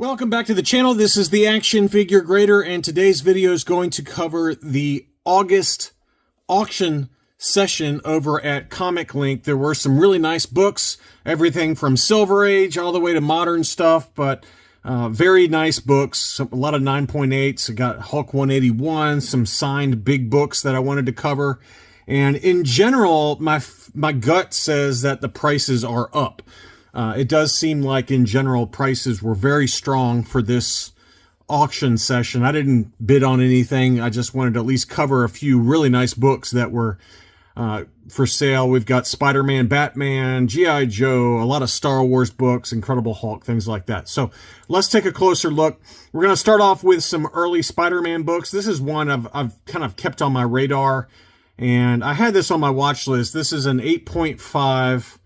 Welcome back to the channel. This is the Action Figure Grader, and today's video is going to cover the August auction session over at ComicLink. There were some really nice books, everything from Silver Age all the way to modern stuff, but very nice books, a lot of 9.8s. I got Hulk 181, some signed big books that I wanted to cover. And in general, my gut says that the prices are up. It does seem like, in general, prices were very strong for this auction session. I didn't bid on anything. I just wanted to at least cover a few really nice books that were for sale. We've got Spiderman, Batman, G.I. Joe, a lot of Star Wars books, Incredible Hulk, things like that. So let's take a closer look. We're going to start off with some early Spider-Man books. This is one I've kind of kept on my radar, and I had this on my watch list. This is an 8.5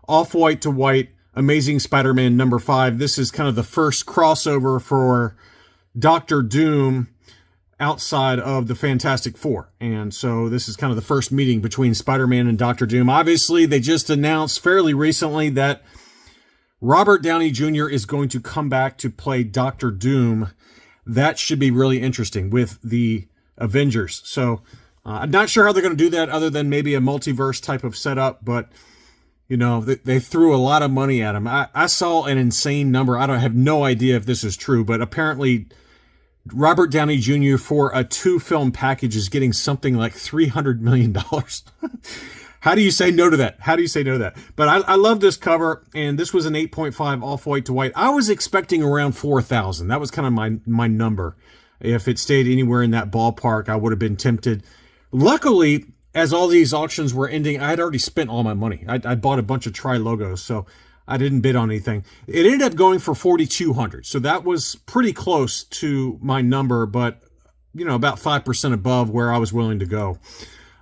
off-white to white Amazing Spider-Man number 5. This is kind of the first crossover for Doctor Doom outside of the Fantastic Four. And so this is kind of the first meeting between Spider-Man and Doctor Doom. Obviously, they just announced fairly recently that Robert Downey Jr. is going to come back to play Doctor Doom. That should be really interesting with the Avengers. So I'm not sure how they're going to do that other than maybe a multiverse type of setup, but you know, they threw a lot of money at him. I saw an insane number. I have no idea if this is true, but apparently Robert Downey Jr. for a 2-film package is getting something like $300 million. How do you say no to that? How do you say no to that? But I love this cover, and this was an 8.5 off-white to white. I was expecting around 4,000. That was kind of my number. If it stayed anywhere in that ballpark, I would have been tempted. Luckily, as all these auctions were ending, I had already spent all my money. I bought a bunch of tri-logos, so I didn't bid on anything. It ended up going for $4,200, so that was pretty close to my number, but, you know, about 5% above where I was willing to go.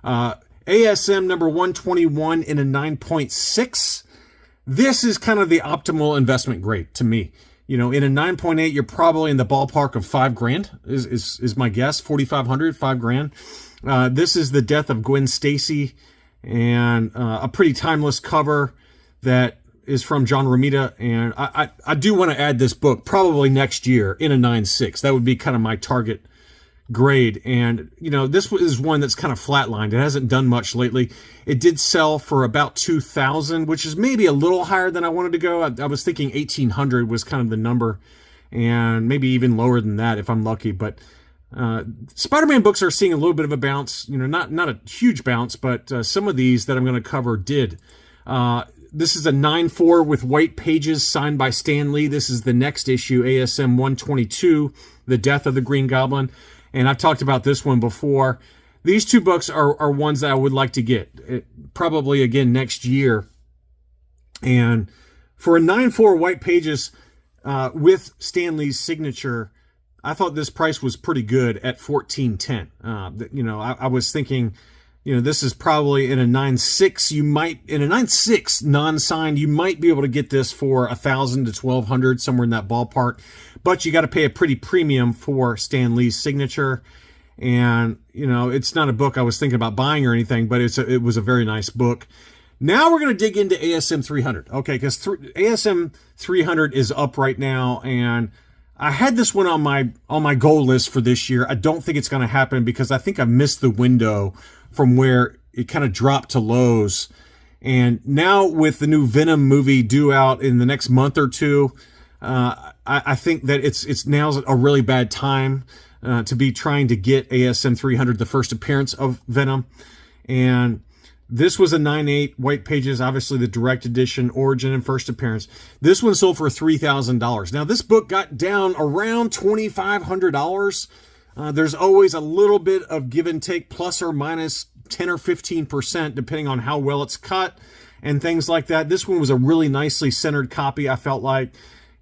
ASM number 121 in a 9.6. This is kind of the optimal investment grade to me. You know, in a 9.8, you're probably in the ballpark of $5,000 is my guess. 4,500, $5,000. This is the death of Gwen Stacy, and a pretty timeless cover that is from John Romita. And I do want to add this book probably next year in a 9.6. That would be kind of my target grade. And, you know, this is one that's kind of flatlined. It hasn't done much lately. It did sell for about $2,000, which is maybe a little higher than I wanted to go. I was thinking 1,800 was kind of the number, and maybe even lower than that if I'm lucky. But Spider-Man books are seeing a little bit of a bounce, you know, not a huge bounce, but some of these that I'm going to cover did. This is a 9.4 with white pages signed by Stan Lee. This is the next issue, ASM 122, The Death of the Green Goblin. And I've talked about this one before. These two books are ones that I would like to get, probably again next year. And for a 9.4 white pages with Stan Lee's signature, I thought this price was pretty good at $14.10. You know, I was thinking, you know, this is probably in a 9.6. In a 9.6 non-signed, you might be able to get this for $1,000 to $1,200, somewhere in that ballpark. But you got to pay a pretty premium for Stan Lee's signature. And, you know, it's not a book I was thinking about buying or anything, but it was a very nice book. Now we're going to dig into ASM 300. Okay, because ASM 300 is up right now, and I had this one on my goal list for this year. I don't think it's going to happen because I think I missed the window from where it kind of dropped to lows. And now with the new Venom movie due out in the next month or two, I think that it's now's a really bad time to be trying to get ASM 300, the first appearance of Venom. And this was a 9.8 white pages, obviously the direct edition, origin and first appearance. This one sold for $3,000. Now this book got down around $2,500. There's always a little bit of give and take, plus or minus 10 or 15%, depending on how well it's cut and things like that. This one was a really nicely centered copy, I felt like,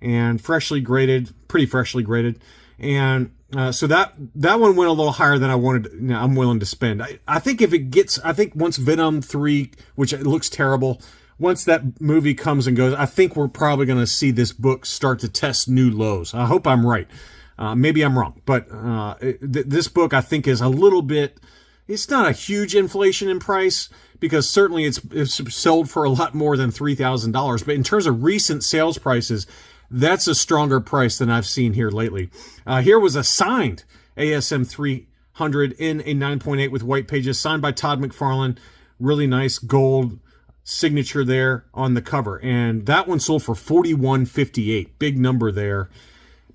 and freshly graded, pretty freshly graded. And so that one went a little higher than I wanted. You know, I'm willing to spend. I think if it gets, I think once Venom 3, which it looks terrible, once that movie comes and goes, I think we're probably going to see this book start to test new lows. I hope I'm right. Maybe I'm wrong, but this book I think is a little bit. It's not a huge inflation in price because certainly it's sold for a lot more than $3,000. But in terms of recent sales prices, That's a stronger price than I've seen here lately. Here was a signed ASM 300 in a 9.8 with white pages, signed by Todd McFarlane. Really nice gold signature there on the cover. And that one sold for $41.58. Big number there.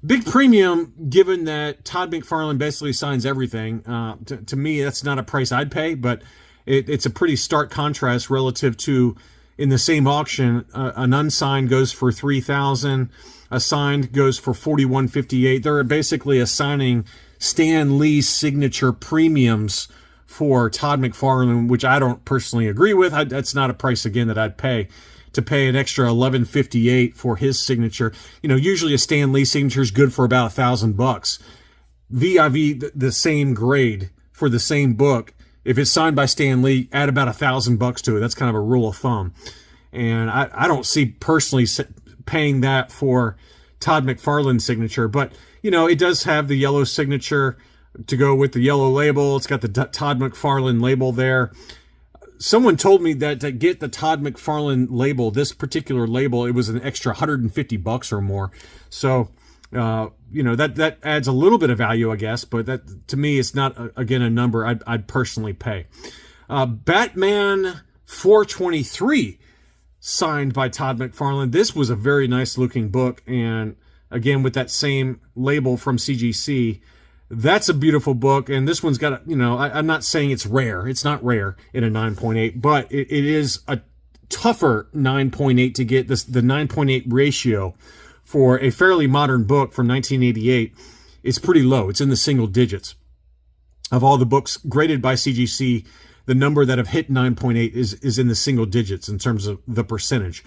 Big premium, given that Todd McFarlane basically signs everything. To me, that's not a price I'd pay, but it's a pretty stark contrast relative to, in the same auction, an unsigned goes for $3,000, a signed goes for $41.58. They're basically assigning Stan Lee's signature premiums for Todd McFarlane, which I don't personally agree with. That's not a price, again, that I'd pay. To pay an extra $11.58 for his signature. You know, usually a Stan Lee signature is good for about $1,000. VIV, the same grade for the same book, if it's signed by Stan Lee, add about $1,000 to it. That's kind of a rule of thumb. And I don't see personally paying that for Todd McFarlane's signature. But, you know, it does have the yellow signature to go with the yellow label. It's got the Todd McFarlane label there. Someone told me that to get the Todd McFarlane label, this particular label, it was an extra $150 or more. So, you know, that adds a little bit of value, I guess. But that, to me, it's not, again, a number I'd personally pay. Batman 423, signed by Todd McFarlane. This was a very nice looking book. And again, with that same label from CGC, that's a beautiful book, and this one's got, you know, I'm not saying it's rare. It's not rare in a 9.8, but it is a tougher 9.8 to get. The 9.8 ratio for a fairly modern book from 1988 is pretty low. It's in the single digits. Of all the books graded by CGC, the number that have hit 9.8 is in the single digits in terms of the percentage.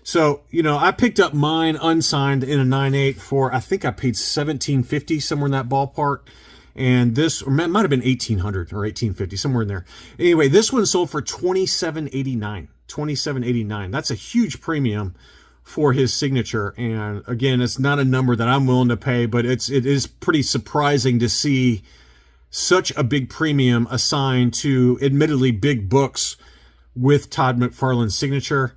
So, you know, I picked up mine unsigned in a 9.8 for, I think I paid $17.50, somewhere in that ballpark. And this, or it might have been $1,800 or $18.50, somewhere in there. Anyway, this one sold for $27.89. $27.89. That's a huge premium for his signature. And again, it's not a number that I'm willing to pay, but it is pretty surprising to see such a big premium assigned to admittedly big books with Todd McFarlane's signature.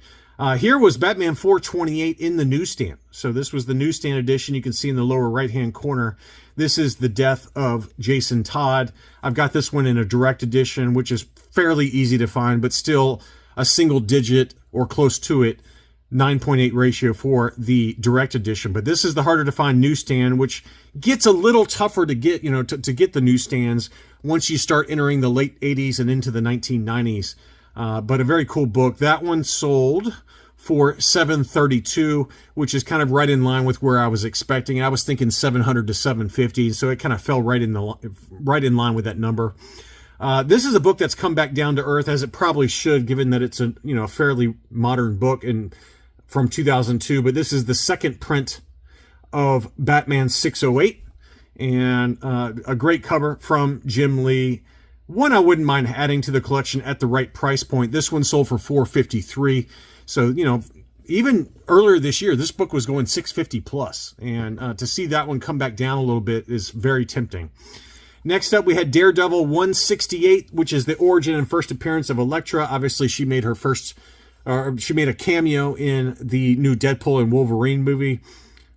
Here was Batman 428 in the newsstand. So this was the newsstand edition. You can see in the lower right-hand corner, this is the death of Jason Todd. I've got this one in a direct edition, which is fairly easy to find, but still a single digit or close to it, 9.8 ratio for the direct edition. But this is the harder to find newsstand, which gets a little tougher to get, you know, to get the newsstands once you start entering the late 80s and into the 1990s. But a very cool book. That one sold for $732, which is kind of right in line with where I was expecting. I was thinking $700 to $750, so it kind of fell right in line with that number. This is a book that's come back down to earth, as it probably should, given that it's a fairly modern book and from 2002. But this is the second print of Batman 608, and a great cover from Jim Lee. One I wouldn't mind adding to the collection at the right price point. This one sold for $453. So, you know, even earlier this year, this book was going $650 plus. And to see that one come back down a little bit is very tempting. Next up, we had Daredevil 168, which is the origin and first appearance of Elektra. Obviously, she made she made a cameo in the new Deadpool and Wolverine movie.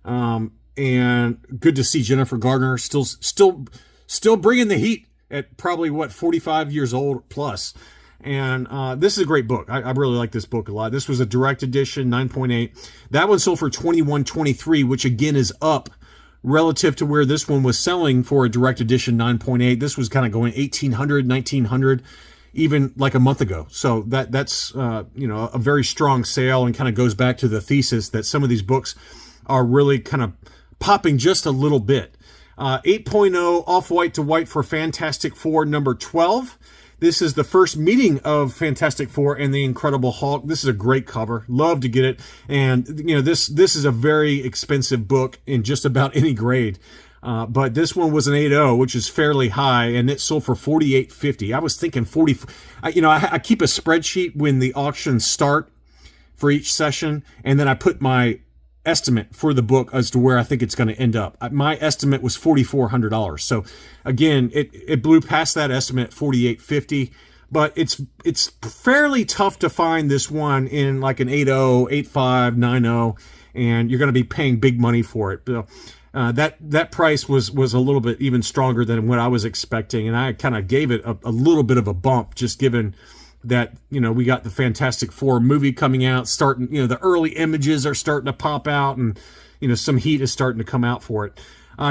And good to see Jennifer Garner still bringing the heat at probably, 45 years old plus. And this is a great book. I really like this book a lot. This was a direct edition, 9.8. That one sold for $21.23, which again is up relative to where this one was selling for a direct edition 9.8. This was kind of going $1,800, $1,900, even like a month ago. So that's a very strong sale, and kind of goes back to the thesis that some of these books are really kind of popping just a little bit. 8.0 Off-White to White for Fantastic Four number 12. This is the first meeting of Fantastic Four and the Incredible Hulk. This is a great cover. Love to get it. And, you know, this is a very expensive book in just about any grade. But this one was an 8.0, which is fairly high, and it sold for $48.50. I was thinking 40. I keep a spreadsheet when the auctions start for each session, and then I put my estimate for the book as to where I think it's going to end up. My estimate was $4,400. So again, it blew past that estimate at $48.50, but it's fairly tough to find this one in like an 8.0, 8.5, 9.0, and you're going to be paying big money for it. That price was a little bit even stronger than what I was expecting, and I kind of gave it a little bit of a bump, just given that, we got the Fantastic Four movie coming out, starting, the early images are starting to pop out, and, some heat is starting to come out for it.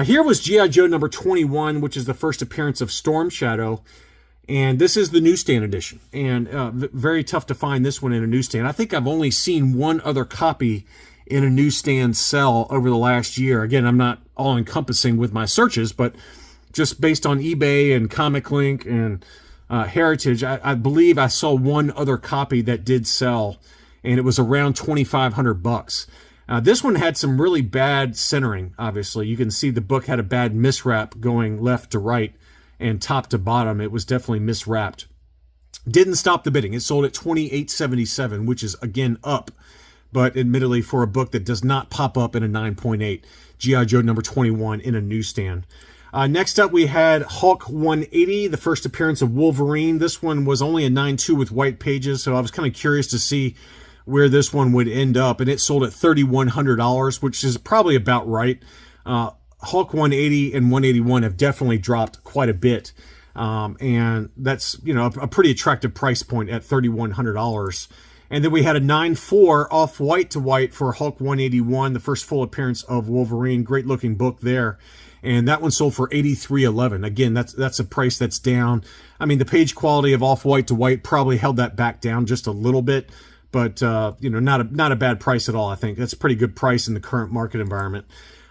Here was G.I. Joe number 21, which is the first appearance of Storm Shadow. And this is the newsstand edition. And very tough to find this one in a newsstand. I think I've only seen one other copy in a newsstand sell over the last year. Again, I'm not all-encompassing with my searches, but just based on eBay and ComicLink and Heritage, I believe I saw one other copy that did sell, and it was around $2,500. This one had some really bad centering, obviously. You can see the book had a bad miswrap going left to right and top to bottom. It was definitely miswrapped. Didn't stop the bidding. It sold at $28.77, which is, again, up. But admittedly, for a book that does not pop up in a 9.8, G.I. Joe number 21 in a newsstand. Next up, we had Hulk 180, the first appearance of Wolverine. This one was only a 9.2 with white pages, so I was kind of curious to see where this one would end up, and it sold at $3,100, which is probably about right. Hulk 180 and 181 have definitely dropped quite a bit, and that's a pretty attractive price point at $3,100. And then we had a 9.4 off white to white for Hulk 181, the first full appearance of Wolverine. Great looking book there. And that one sold for $83.11. Again, that's a price that's down. I mean, the page quality of off white to white probably held that back down just a little bit, but not a bad price at all. I think that's a pretty good price in the current market environment.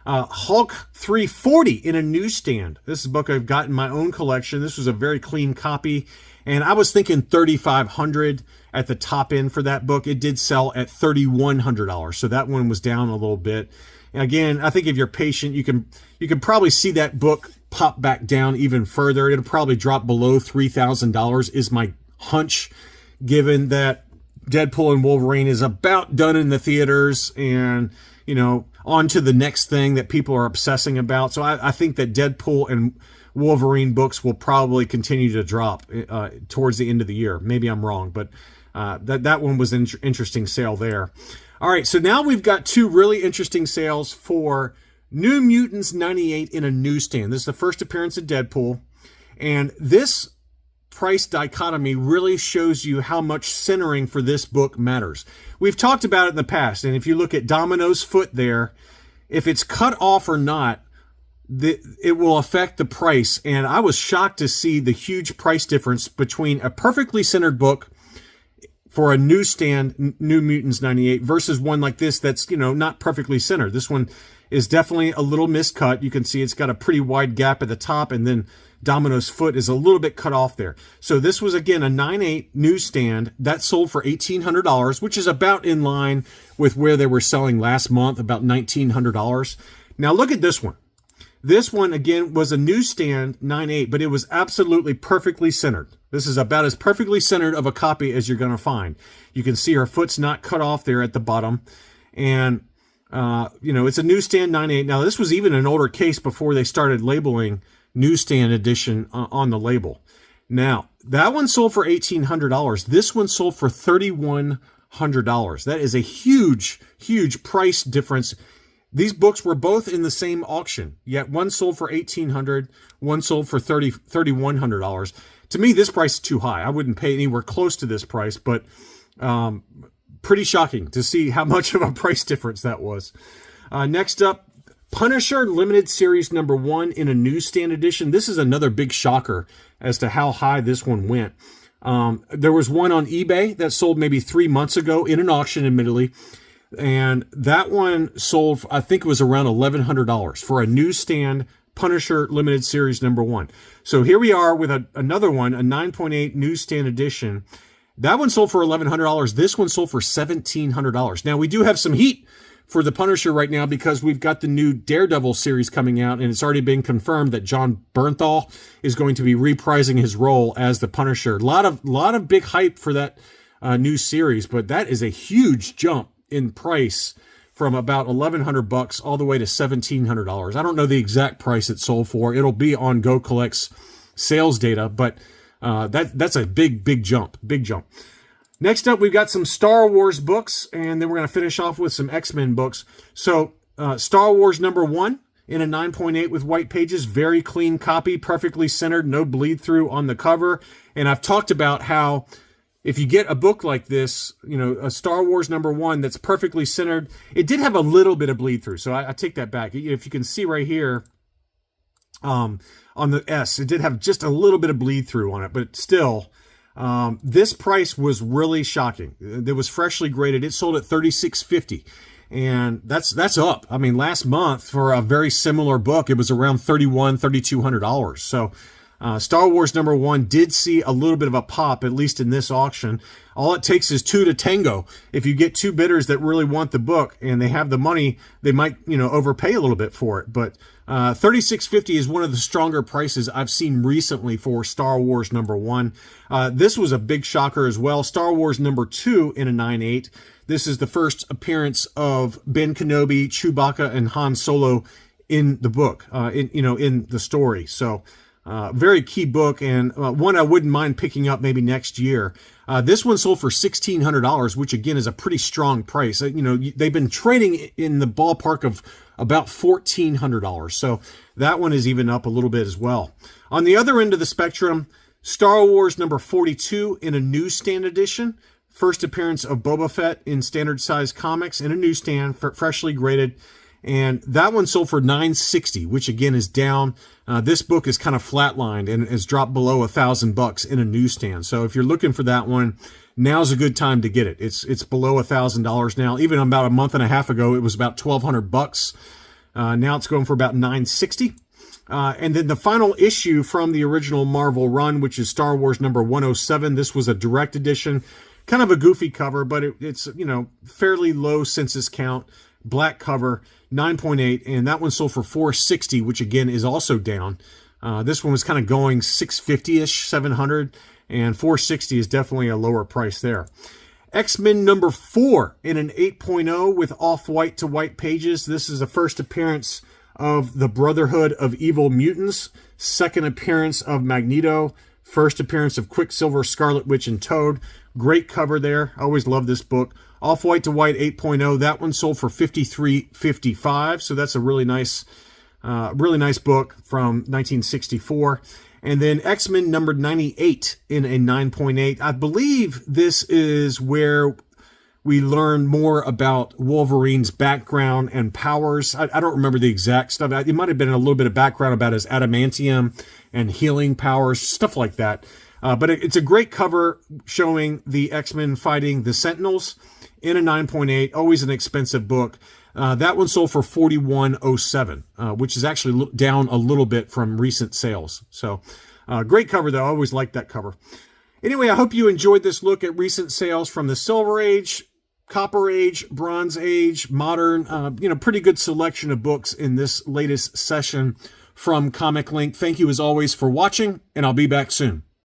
Hulk 340 in a newsstand. This is a book I've got in my own collection. This was a very clean copy, and I was thinking $3,500 at the top end for that book. It did sell at $3,100, so that one was down a little bit. And again, I think if you're patient, you can probably see that book pop back down even further. It'll probably drop below $3,000 is my hunch, given that Deadpool and Wolverine is about done in the theaters, and on to the next thing that people are obsessing about. So I think that Deadpool and Wolverine books will probably continue to drop towards the end of the year. Maybe I'm wrong, but that one was an interesting sale there. All right, so now we've got two really interesting sales for New Mutants 98 in a newsstand. This is the first appearance of Deadpool, and this price dichotomy really shows you how much centering for this book matters. We've talked about it in the past, and if you look at Domino's foot there, if it's cut off or not, it will affect the price. And I was shocked to see the huge price difference between a perfectly centered book for a newsstand, New Mutants 98, versus one like this that's, not perfectly centered. This one is definitely a little miscut. You can see it's got a pretty wide gap at the top, and then Domino's foot is a little bit cut off there. So this was, again, a 9.8 newsstand that sold for $1,800, which is about in line with where they were selling last month, about $1,900. Now look at this one. This one, again, was a newsstand 9.8, but it was absolutely perfectly centered. This is about as perfectly centered of a copy as you're going to find. You can see her foot's not cut off there at the bottom. And, it's a newsstand 9.8. Now, this was even an older case before they started labeling newsstand edition on the label. Now, that one sold for $1,800. This one sold for $3,100. That is a huge, huge price difference. These books were both in the same auction, yet one sold for $1,800, one sold for $3,100. To me, this price is too high. I wouldn't pay anywhere close to this price, but pretty shocking to see how much of a price difference that was. Next up, Punisher Limited Series number 1 in a newsstand edition. This is another big shocker as to how high this one went. There was one on eBay that sold maybe 3 months ago in an auction, admittedly. And that one sold, I think it was around $1,100 for a newsstand Punisher Limited Series number 1. So here we are with another one, a 9.8 newsstand edition. That one sold for $1,100. This one sold for $1,700. Now, we do have some heat for the Punisher right now because we've got the new Daredevil series coming out, and it's already been confirmed that John Bernthal is going to be reprising his role as the Punisher. A lot of big hype for that new series, but that is a huge jump in price from about $1,100 all the way to $1,700. I don't know the exact price it sold for. It'll be on Go Collect's sales data, but That's a big jump. Next up, we've got some Star Wars books, and then we're going to finish off with some X-Men books. So, Star Wars #1 in a 9.8 with white pages, very clean copy, perfectly centered, no bleed through on the cover. And I've talked about how if you get a book like this, a Star Wars #1 that's perfectly centered, it did have a little bit of bleed through. So I take that back. If you can see right here, on the S, it did have just a little bit of bleed through on it, but still, this price was really shocking. It was freshly graded. It sold at $36.50, and that's up. I mean, last month for a very similar book, it was around $3,200. So Star Wars #1 did see a little bit of a pop, at least in this auction. All it takes is two to tango. If you get two bidders that really want the book and they have the money, they might, overpay a little bit for it. But $36.50 is one of the stronger prices I've seen recently for Star Wars #1. This was a big shocker as well. Star Wars #2 in a 9.8. This is the first appearance of Ben Kenobi, Chewbacca, and Han Solo in the book, in the story. So, very key book, and one I wouldn't mind picking up maybe next year. This one sold for $1,600, which again is a pretty strong price. They've been trading in the ballpark of about $1,400. So that one is even up a little bit as well. On the other end of the spectrum, Star Wars #42 in a newsstand edition. First appearance of Boba Fett in standard size comics in a newsstand, freshly graded. And that one sold for $960, which again is down. This book is kind of flatlined and has dropped below $1,000 in a newsstand. So if you're looking for that one, now's a good time to get it. It's below $1,000 now. Even about a month and a half ago, it was about $1,200. Now it's going for about $960. And then the final issue from the original Marvel run, which is Star Wars #107. This was a direct edition, kind of a goofy cover, but it's fairly low census count. Black cover, 9.8, and that one sold for $460, which again is also down. This one was kind of going $650-ish, $700, and $460 is definitely a lower price there. X-Men #4 in an 8.0 with off-white to white pages. This is the first appearance of the Brotherhood of Evil Mutants, second appearance of Magneto, first appearance of Quicksilver, Scarlet Witch, and Toad. Great cover there. I always love this book. Off-white to white 8.0. That one sold for $53.55. So that's a really nice book from 1964. And then X-Men number 98 in a 9.8. I believe this is where we learn more about Wolverine's background and powers. I don't remember the exact stuff. It might have been a little bit of background about his adamantium and healing powers, stuff like that. But it's a great cover showing the X-Men fighting the Sentinels in a 9.8. Always an expensive book. That one sold for $41.07, which is actually down a little bit from recent sales. So great cover, though. I always liked that cover. Anyway, I hope you enjoyed this look at recent sales from the Silver Age, Copper Age, Bronze Age, Modern. Pretty good selection of books in this latest session from ComicLink. Thank you, as always, for watching, and I'll be back soon.